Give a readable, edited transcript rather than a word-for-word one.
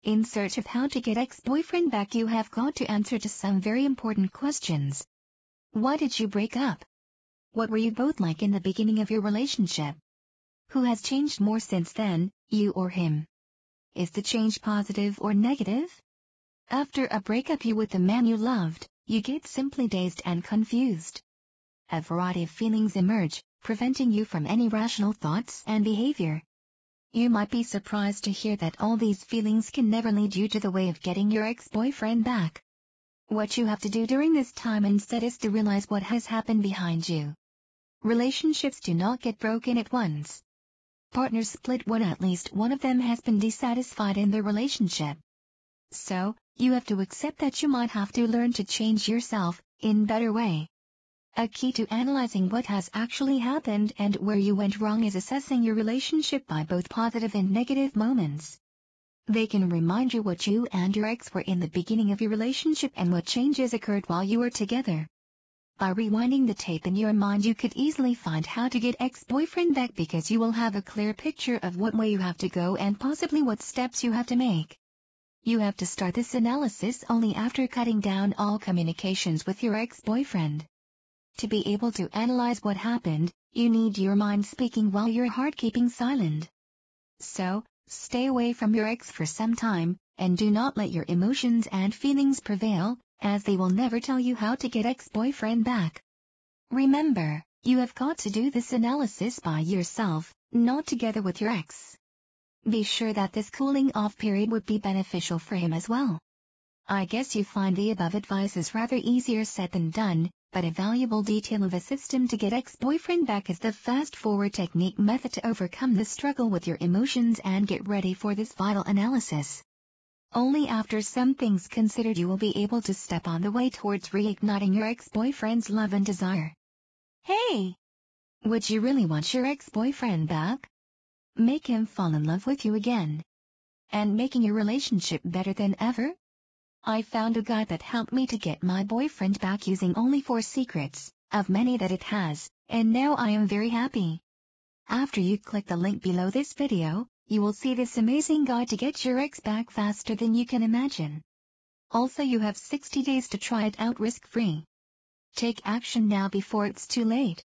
In search of how to get ex-boyfriend back, you have got to answer to some very important questions. Why did you break up? What were you both like in the beginning of your relationship? Who has changed more since then, you or him? Is the change positive or negative? After a breakup with the man you loved, you get simply dazed and confused. A variety of feelings emerge, preventing you from any rational thoughts and behavior. You might be surprised to hear that all these feelings can never lead you to the way of getting your ex-boyfriend back. What you have to do during this time instead is to realize what has happened behind you. Relationships do not get broken at once. Partners split when at least one of them has been dissatisfied in their relationship. So, you have to accept that you might have to learn to change yourself in a better way. A key to analyzing what has actually happened and where you went wrong is assessing your relationship by both positive and negative moments. They can remind you what you and your ex were in the beginning of your relationship and what changes occurred while you were together. By rewinding the tape in your mind, you could easily find how to get ex-boyfriend back because you will have a clear picture of what way you have to go and possibly what steps you have to make. You have to start this analysis only after cutting down all communications with your ex-boyfriend. To be able to analyze what happened, you need your mind speaking while your heart keeping silent. So, stay away from your ex for some time, and do not let your emotions and feelings prevail, as they will never tell you how to get ex-boyfriend back. Remember, you have got to do this analysis by yourself, not together with your ex. Be sure that this cooling off period would be beneficial for him as well. I guess you find the above advice is rather easier said than done, but a valuable detail of a system to get ex-boyfriend back is the fast-forward technique method to overcome the struggle with your emotions and get ready for this vital analysis. Only after some things considered you will be able to step on the way towards reigniting your ex-boyfriend's love and desire. Hey! Would you really want your ex-boyfriend back? Make him fall in love with you again? And making your relationship better than ever? I found a guide that helped me to get my boyfriend back using only 4 secrets, of many that it has, and now I am very happy. After you click the link below this video, you will see this amazing guide to get your ex back faster than you can imagine. Also, you have 60 days to try it out risk-free. Take action now before it's too late.